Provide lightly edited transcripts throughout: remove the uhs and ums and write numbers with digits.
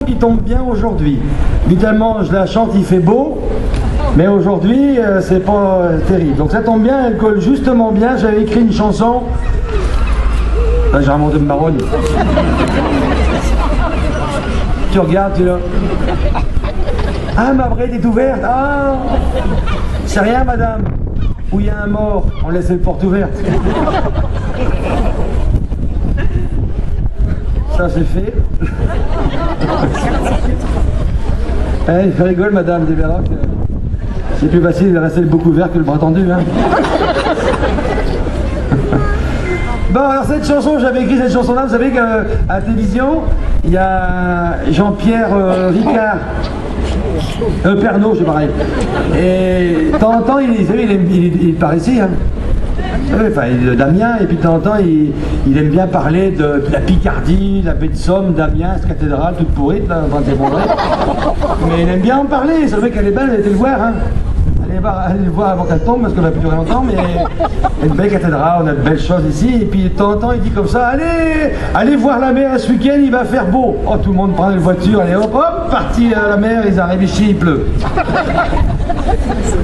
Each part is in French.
qui tombe bien aujourd'hui. Habituellement, je la chante, il fait beau, mais aujourd'hui, c'est pas terrible. Donc ça tombe bien, elle colle justement bien. J'avais écrit une chanson. Ah, j'ai remonté de marronne. Tu regardes, tu là. Ah, ma bride est ouverte. Ah, c'est rien, madame. Où il y a un mort, on laisse les portes ouvertes. Ça, c'est fait. Je rigole, madame, des verras que c'est plus facile de rester le bouc ouvert que le bras tendu. Hein. Bon, alors cette chanson, j'avais écrit cette chanson-là, vous savez qu'à la télévision, il y a Jean-Pierre Ricard. Pernod, c'est pareil. Et de temps en temps, il part ici. Hein. Enfin, d'Amiens, et puis de temps en temps, il aime bien parler de la Picardie, la baie de Somme, d'Amiens, cette cathédrale toute pourrite, là, enfin, c'est bon, vrai. Mais il aime bien en parler, c'est vrai qu'elle est belle, elle était le voir. Hein. Allez le voir avant qu'elle tombe, parce qu'elle va plus durer longtemps, mais une belle cathédrale, on a de belles choses ici, et puis de temps en temps, il dit comme ça, allez voir la mer ce week-end, il va faire beau. Oh, tout le monde prend une voiture, allez hop, hop, parti à la mer, ils arrivent ici, il pleut.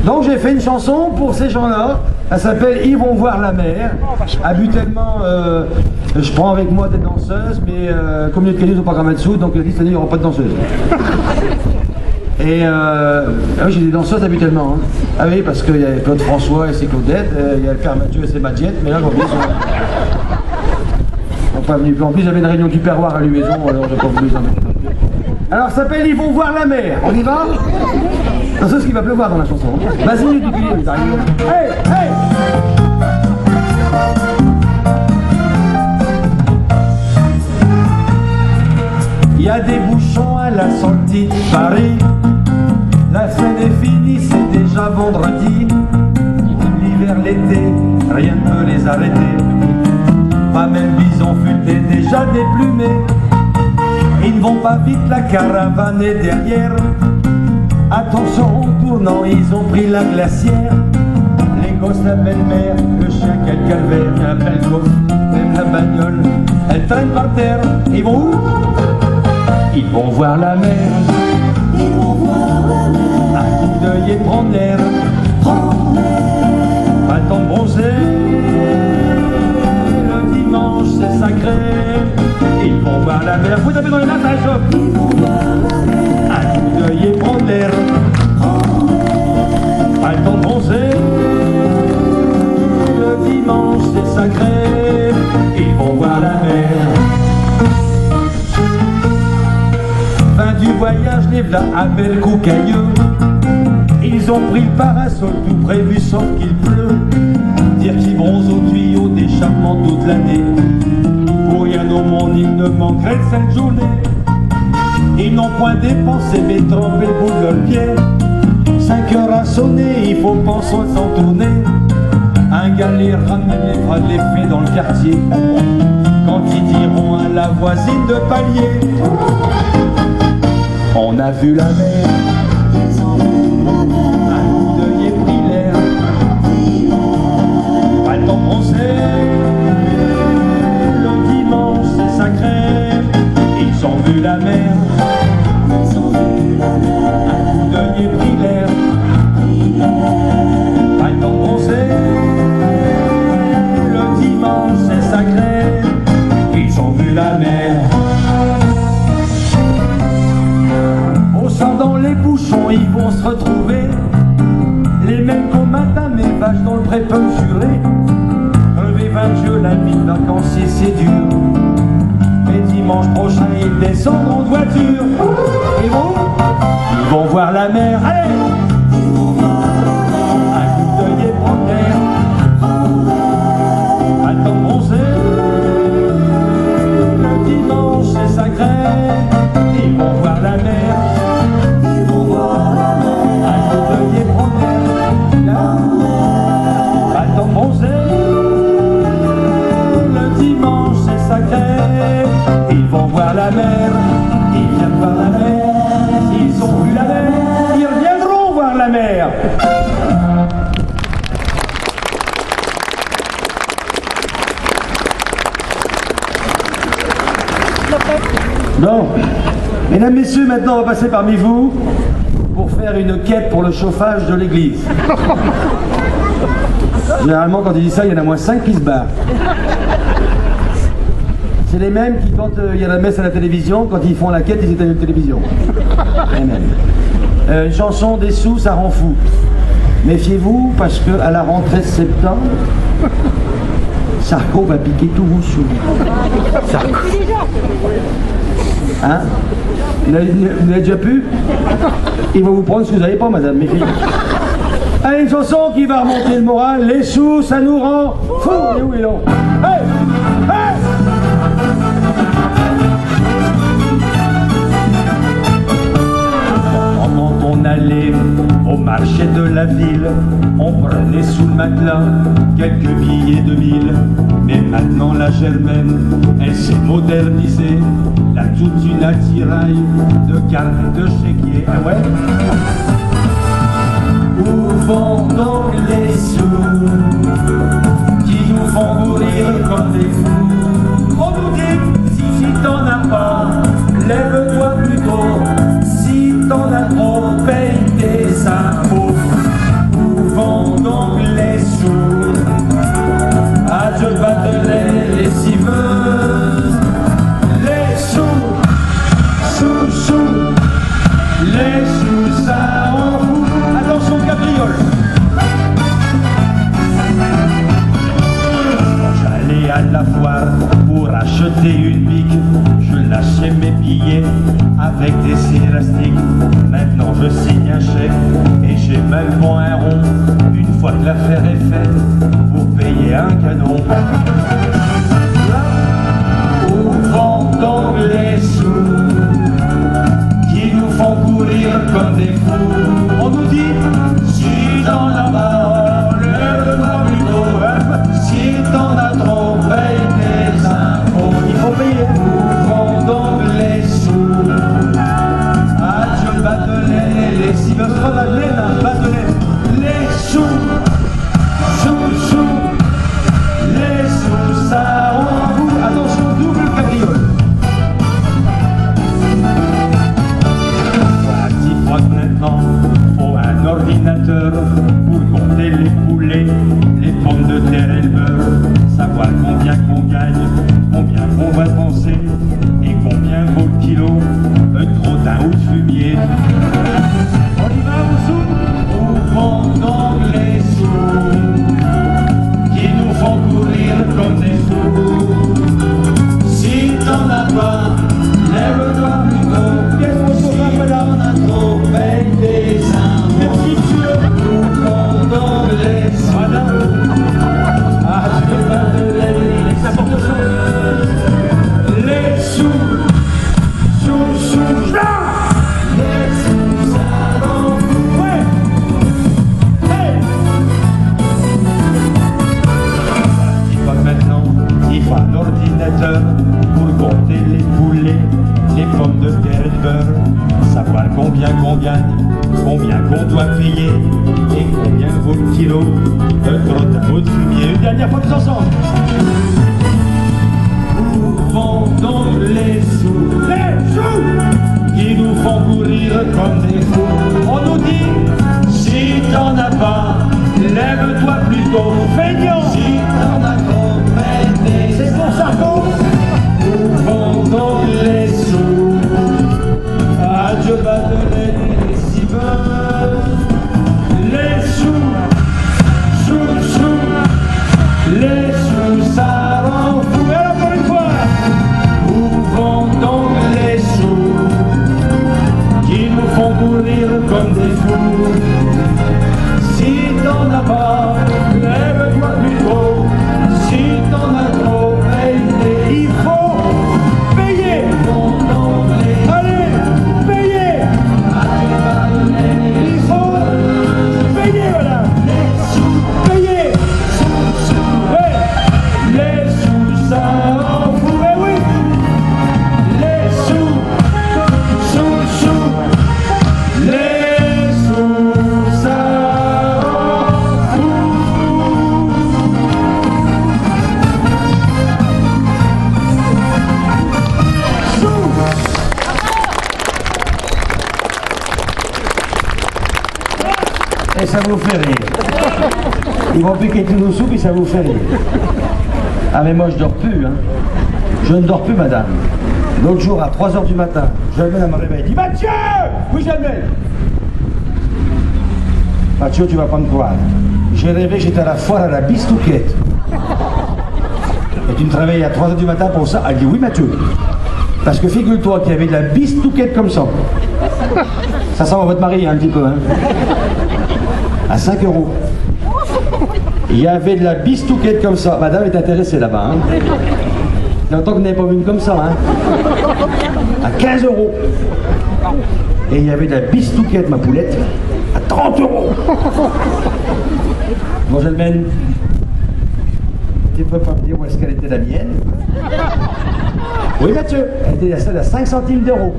Donc j'ai fait une chanson pour ces gens-là, elle s'appelle Ils vont voir la mer. Habituellement, je prends avec moi des danseuses, mais comme il y a de ils n'ont pas qu'à mettre sous, donc cette année, il n'y aura pas de danseuse. Et oui, j'ai des danseuses habituellement. Hein. Ah oui, parce qu'il y a Claude François et ses Claudettes, il y a le père Mathieu et ses Matiettes, mais là, ils sont pas venus. En plus, j'avais une réunion du perroir à Lumaison, alors j'ai pas voulu les emmener. Alors, ça s'appelle Ils vont voir la mer. On y va? C'est ce qu'il va pleuvoir dans la chanson. Vas-y, du pied, ils arrivent. Hey, hey! Il y a des bouchons à la sortie de Paris. La semaine est finie, c'est déjà vendredi. L'hiver, l'été, rien ne peut les arrêter. Pas même bison futé, déjà déplumé. Ils ne vont pas vite, la caravane est derrière. Attention au tournant, ils ont pris la glacière. Les gosses, la belle-mère, le chien, quel calvaire. La belle gosse, même la bagnole, elle traîne par terre. Ils vont où? Ils vont voir la mer. Ils vont voir la mer. Un coup d'œil et prendre l'air. Pas le temps de bronzer. Le dimanche c'est sacré. Ils vont voir la mer. Vous tapez dans les mains, ça réchauffe. Ils vont voir la mer. Un coup d'œil et prendre l'air. Pas le temps de bronzer. Le dimanche c'est sacré. Ils vont voir la mer. Fin du voyage, les v'là à Belcoucailleux. Ils ont pris le parasol tout prévu sauf qu'il pleut. Dire qu'ils bronzent au tuyau d'échappement toute l'année. Pour rien au monde ils ne manqueraient de cette journée. Ils n'ont point dépensé mais trempé le bout de leur pied. 5 heures à sonner, il faut penser s'en tourner. Un gars les ramène les fera de l'effet dans le quartier. Quand ils diront à la voisine de palier. On a vu la mer, Ils ont vu la mer. un coup d'œil et pris l'air. Pas le temps de bronzer, le dimanche c'est sacré. Ils ont vu la mer, Ils ont vu la mer. un coup d'œil et pris l'air. Pas le temps de bronzer, le dimanche c'est sacré. Ils ont vu la mer. Dans les bouchons, ils vont se retrouver. Les mêmes qu'au matin, mes vaches dans le pré peuvent jurer. Crever 20 jeux, la vie de vacancier, c'est dur. Mais dimanche prochain, ils descendront de voiture. Ils vont voir la mer. Allez! Ils vont voir la mer. Un coup d'œil et prendre l'air. Pas le temps de bronzer. Le dimanche, c'est sacré. Ils vont voir la mer. Ils vont voir la mer, ils viennent voir la mer, ils ont vu la mer, ils reviendront voir la mer. Non, Mesdames, messieurs, maintenant on va passer parmi vous pour faire une quête pour le chauffage de l'église. Généralement, quand il dit ça, il y en a moins 5 qui se barrent. C'est les mêmes qui, quand il y a la messe à la télévision, quand ils font la quête, ils éteignent la télévision. Les mêmes. Une chanson des sous, ça rend fou. Méfiez-vous, parce qu'à la rentrée de septembre, Sarko va piquer tous vos sous. Sarko. Hein? Vous l'avez déjà pu? Il va vous prendre ce que vous n'avez pas, madame, méfiez-vous. Allez, une chanson qui va remonter le moral. Les sous, ça nous rend fous. Et où ils l'ont? Hey! Hey! Quand on allait au marché de la ville, on prenait sous le matelas quelques billets de 1000. Mais maintenant la Germaine, elle s'est modernisée. Là toute une attirail de cartes de chéquier. Ah ouais? Où vont donc les sous qui nous font mourir comme des fous? On nous dit, si t'en as pas, lève-toi plutôt. Si t'en as trop, paye tes impôts. Où vont donc les sous? À Dieu Batelet, les civeuses. Les sous, les sous, ça en fout. Attention, cabriole. J'allais à la foire pour acheter une bique. Je lâchais mes billets avec des élastiques. Maintenant je signe un chèque et j'ai même pas un rond. Une fois que l'affaire est faite, pour payer un canon. Où vont donc les sous qui nous font courir comme des fous? On nous dit, si t'en as pas, lève-toi plutôt. Si t'en as trop, paye tes impôts. Il faut payer. Où vont donc les sous? Adieu le Batelet, les civeuses. Pas Madeleine, Batelet. Les sous, les sous, ça en fout. Attention, double cabriole. Maintenant, faut un ordinateur pour compter les poulets, les pommes de terre et le beurre, savoir combien qu'on gagne, combien qu'on va penser et combien vaut le kilo de crottin ou de fumier. On y va aux sous? Où vont donc les sous qui nous font courir comme des fous? Si t'en as pas, lève-toi plutôt. Qu'est-ce qu'on va faire là? Paye des impôts. Merci monsieur. Où vont donc les sous? Ah, je vais pas te les n'importe chose. Les sous, les sous, ça rend fou. Ouais. Hey. Il faut maintenant, il faut un ordinateur pour compter les poulets, les pommes de terre et le beurre, savoir combien qu'on gagne, combien qu'on doit payer et combien vaut le kilo de crottin ou de fumier. Une dernière fois tous ensemble. Où vont donc les sous? Les sous qui nous font courir comme des fous. On nous dit, si t'en as pas, lève-toi plutôt. Feignant. Si t'en as trop, paye. C'est pour ça qu'on. Où vont donc les sous? Adieu Batelet, les civeuses. Les sous, les sous, ça rend fou. Et encore une fois, où vont donc les sous qui nous font courir comme des fous? Si t'en as pas, lève-toi plutôt. Si t'en as trop, paye. Il faut payer. Allez, payer. Et ça vous fait rire. Ils vont piquer tous nos sous et ça vous fait rire. Ah mais moi je dors plus, hein. Je ne dors plus, madame. L'autre jour, à 3h du matin, Jalmène me réveille. Il dit Mathieu! Oui, Jalmène! Mathieu, tu vas pas me croire. J'ai rêvé que j'étais à la foire à la Bistouquette. Et tu me réveilles à 3h du matin pour ça? Elle dit oui, Mathieu. Parce que figure-toi qu'il y avait de la Bistouquette comme ça. Ça sent votre mari, hein, un petit peu, hein. À 5 €. Il y avait de la Bistouquette comme ça. Madame est intéressée là-bas, hein. Il y a longtemps que vous n'avez pas vu une comme ça, hein. À 15 €. Et il y avait de la Bistouquette, ma poulette, à 30 €. Bon, Jalmène, tu peux pas me dire où est-ce qu'elle était la mienne? Oui, Mathieu, elle était la seule à 5 centimes d'euros.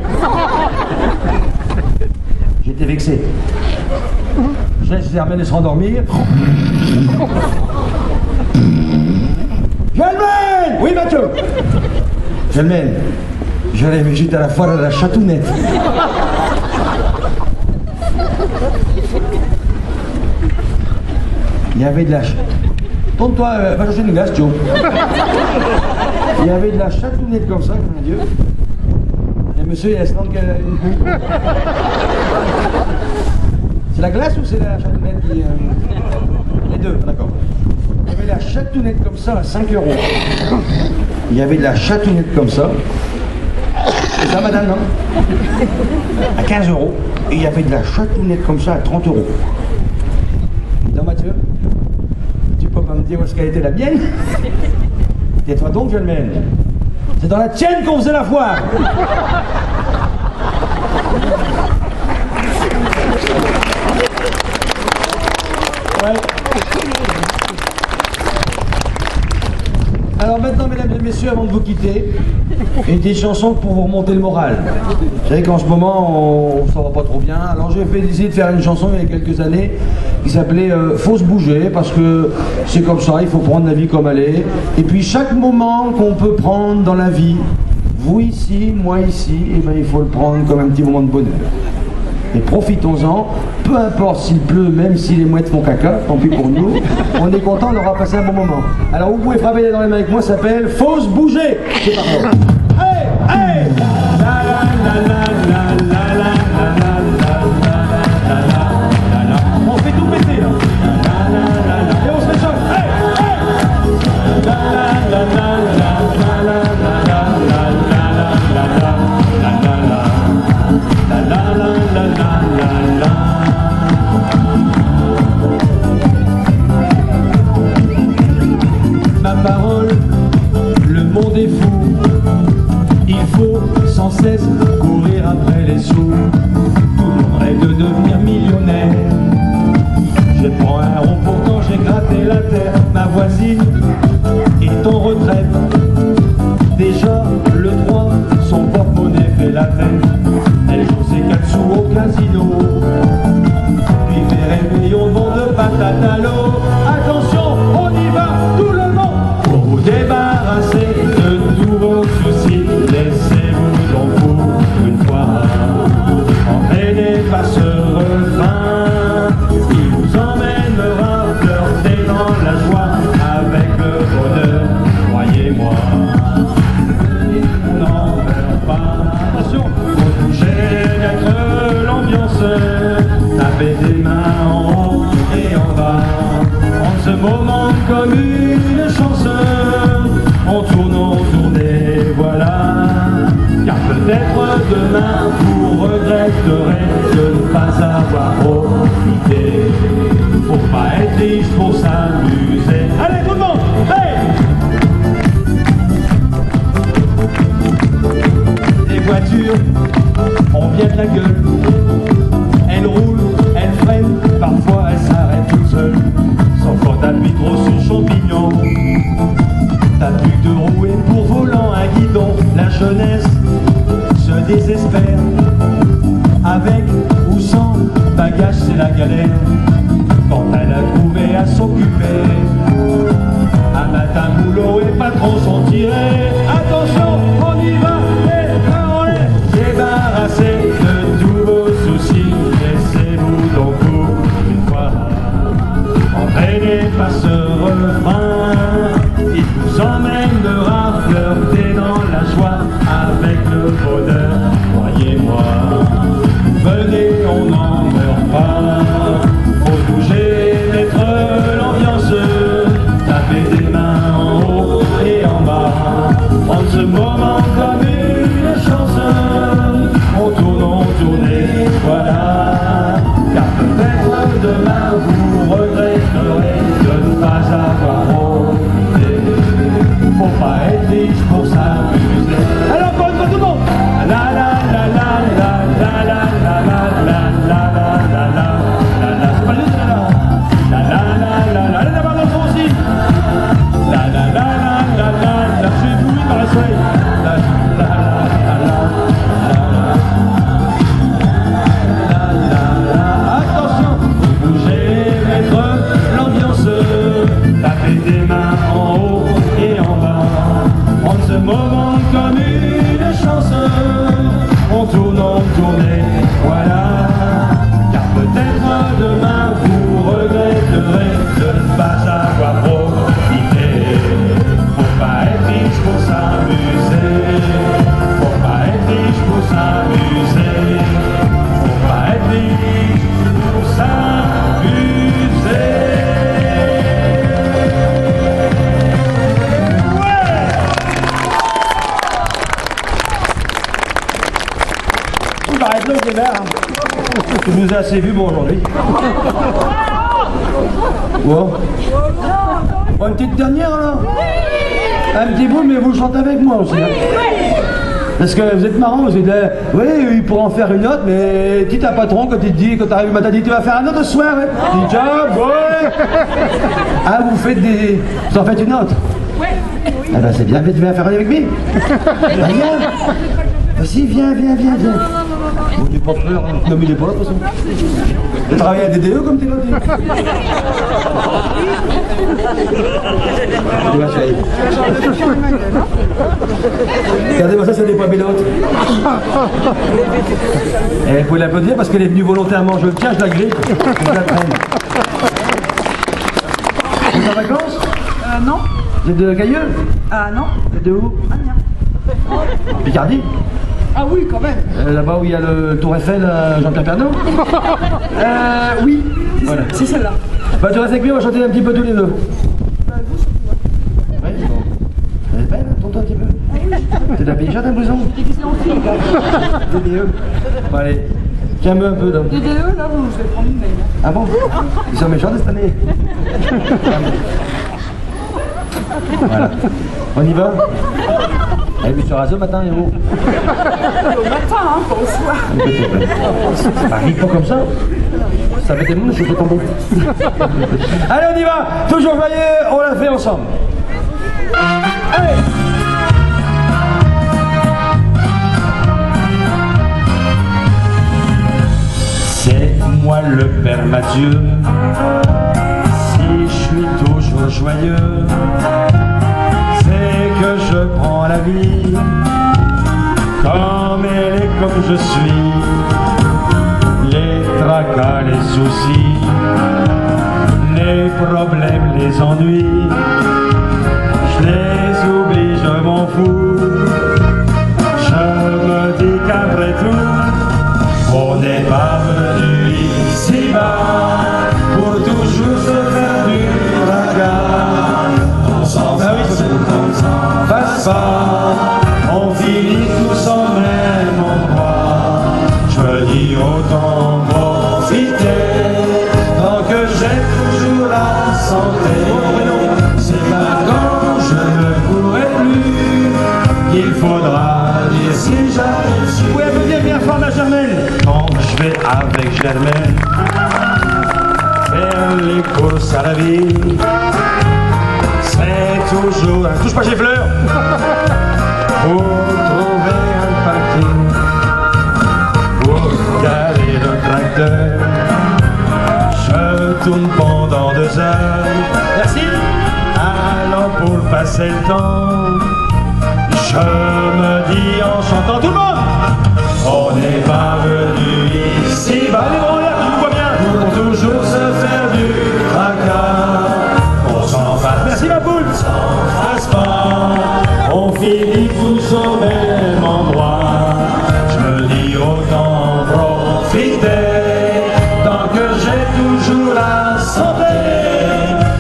J'étais vexé. Je laisse Jalmène se rendormir. Jalmène! Oui, Mathieu! Jalmène, je rêve, j'étais à la foire à la Chatounette. Il y avait de la... Tourne-toi, va chercher une glace, Joe. Il y avait de la Chatounette comme ça, comme un dieu. Et monsieur, il a une coupe. C'est la glace ou c'est la Chatounette qui... Les deux, d'accord. Il y avait de la Chatounette comme ça à 5 €. Il y avait de la Chatounette comme ça. C'est ça, madame, non? À 15 €. Et il y avait de la Chatounette comme ça à 30 €. Non, Mathieu? Tu peux pas me dire où est-ce qu'elle était la mienne? Tais-toi donc, Jalmène. C'est dans la tienne qu'on faisait la foire. Ouais. Alors maintenant, mesdames et messieurs, avant de vous quitter, et des chansons pour vous remonter le moral. Vous savez qu'en ce moment, on ne s'en va pas trop bien. Alors j'ai essayé de faire une chanson il y a quelques années qui s'appelait Faut se bouger, parce que c'est comme ça, il faut prendre la vie comme elle est. Et puis chaque moment qu'on peut prendre dans la vie, vous ici, moi ici, eh ben, il faut le prendre comme un petit moment de bonheur. Et profitons-en, peu importe s'il pleut, même si les mouettes font caca, tant pis pour nous, on est content, on aura passé un bon moment. Alors vous pouvez frapper dans les mains avec moi, ça s'appelle Faut se bouger. C'est parti. Hey, hey. La la la la la la la la la la la. On fait tout péter là. La la la la. Et on se réchauffe. Hey, hey. La la la la la la la la la la la la la la. La la la la la la. Ma parole, le monde est fou. Il faut sans cesse courir après les sous. Tout le monde rêve de devenir millionnaire. Je prends un rond, pourtant j'ai gratté la terre. Ma voisine est en retraite. Déjà le 3, son porte-monnaie fait la tête. Elle joue ses 4 sous au casino. Puis fait réveillon, vend de patates à l'eau. Attention, on y va, tout le monde. Pour vous débarrasser de tous vos soucis, laissez-vous donc pour une fois entraîner par ce refrain qui vous emmènera flirter dans la joie avec le bonheur, croyez-moi. N'en meurt pas. Attention, faut bouger, mettre l'ambiance, taper des mains en haut et en bas, prendre ce moment comme une chance. On tourne et voilà. Car peut-être demain vous regretterez de ne pas avoir profité. Faut pas être riche pour s'amuser. Allez tout le monde, hey! Les voitures, on vient de la gueule. Elles roulent, elles freinent, parfois elles s'arrêtent toutes seules. Sans faute d'appui, trop sur champignon. T'as plus de roues et pour volant un guidon. La jeunesse se désespère. Avec ou sans bagage, c'est la galère. Quand elle a trouvé à s'occuper, un matin boulot et patron sont tirés. Attention, on y va, et on est débarrassé de tous vos soucis. Laissez-vous donc pour une fois temps de tourner, voilà. Car peut-être demain vous regretterez de ne pas avoir profité. Faut pas être riche pour s'amuser, faut pas être riche pour s'amuser, faut pas être riche pour s'amuser. Arrête là, je démarre. Je vous ai assez vu pour aujourd'hui. Wow. Bon, une petite dernière là. Un petit bout, mais vous chantez avec moi aussi. Hein. Parce que vous êtes marrant, vous êtes là, oui, il pourrait en faire une autre, mais tu t'as patron quand il te dit, quand t'arrives le matin, il dit tu vas faire un autre ce soir, ouais. Tu dis job, ouais. Ah, vous faites des. Vous en faites une autre? Ouais. Ah ben c'est bien, tu viens faire avec lui. Ah, viens. Vas-y, viens. Bon, tu portes peur, hein. Non mais il est pas là de toute façon. Tu travailles à DDE comme t'es là, regardez-moi ça, c'est des pas bélotes. Et vous pouvez l'applaudir parce qu'elle est venue volontairement. Je le tiens, je la grille, je la traîne. Vous êtes en vacances? Non. Vous êtes de Gailleux? Ah non. Vous êtes de où? Amiens. Picardie? Ah oui, quand même. Là-bas où il y a le Tour Eiffel, Jean-Pierre Pernaut? Oui, Voilà. c'est celle-là. Bah tu restes avec lui, on va chanter un petit peu tous les deux. Oui, bon. Elle est belle, tonton un petit peu. T'es de la pays un blouson? DDE. Bon allez, tiens-me un peu là. DDE, là, je vais prendre une mail. Ah bon? Ils sont méchants cette année. Voilà. On y va? Eh, mais tu rases au matin, héros. Au matin, hein, pas au soir. Ça arrive pas comme ça. Ça fait des mouches, je fais tomber. Allez, on y va. Toujours joyeux, on l'a fait ensemble. Allez. C'est moi le Père Mathieu. Si je suis toujours joyeux, c'est que je prends la vie comme elle est, comme je suis. Les tracas, les soucis, les problèmes, les ennuis, je les oublie, je m'en fous. Je me dis qu'après tout, on n'est pas venu ici-bas pour toujours se faire du regard. On s'en passe pas, on finit tous en même endroit. Je me dis autant profiter tant que j'ai toujours la santé. C'est pas quand je ne pourrai plus qu'il faudra dire si j'avais su. Vous pouvez me dire bien fort la Germaine. Quand je vais avec Germaine faire les courses à la ville, c'est toujours un touche pas j'ai fleurs pour trouver un parking, pour garer le tracteur. Je tourne pendant 2 heures. Merci. Alors pour passer le temps, je me dis en chantant tout le monde, on n'est pas venu ici bas, les branleurs, tu nous vois bien, pour toujours se faire du tracas. On s'en passe. Merci ma poule. On s'en passe pas, on finit tous au même endroit. Je me dis autant profiter tant que j'ai toujours la santé.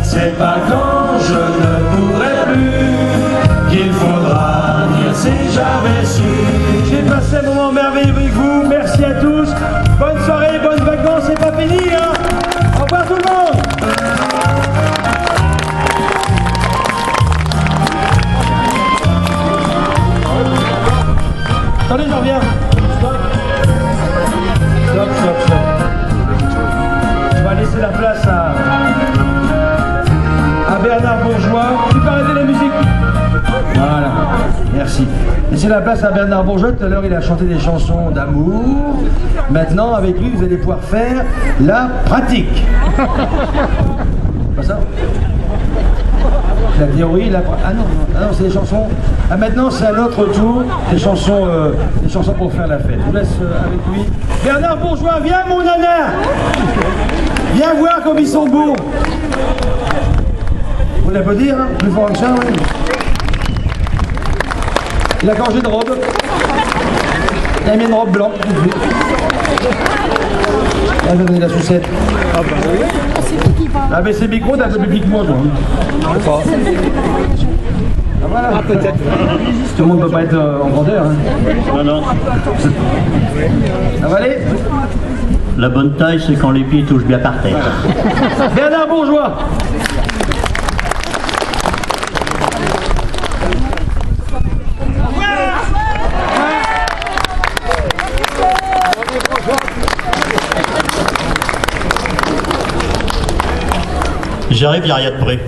C'est pas quand je ne pourrai plus qu'il faudra dire si j'avais su. J'ai passé un moment merveilleux avec vous, merci à tous. Bonne soirée, bonnes vacances, c'est pas fini hein. Au revoir tout le monde. Attendez, j'en reviens. Stop. On va laisser la place à Bernard Bourgeois. Tu peux arrêter la musique? Voilà, merci. Laissez la place à Bernard Bourgeois. Tout à l'heure, il a chanté des chansons d'amour. Maintenant, avec lui, vous allez pouvoir faire la pratique. Pas ça? La théorie, la... Ah non, c'est des chansons... Ah maintenant, c'est à notre tour, des chansons pour faire la fête. Je vous laisse avec lui. Bernard Bourgeois, viens mon nana. Viens voir comme ils sont beaux. Vous l'applaudir, hein, plus fort que ça, oui. Il a changé de robe. Il a mis une robe blanche. Il a donné la sucette. Ah mais c'est micro, t'as un peu plus que moi, toi. Ah, voilà. Peut-être. Tout le monde ne peut pas être en grandeur. Hein. Non, non. Ça va aller? La bonne taille, c'est quand les pieds touchent bien par terre. Bernard Bourgeois. J'arrive, il n'y a rien de près.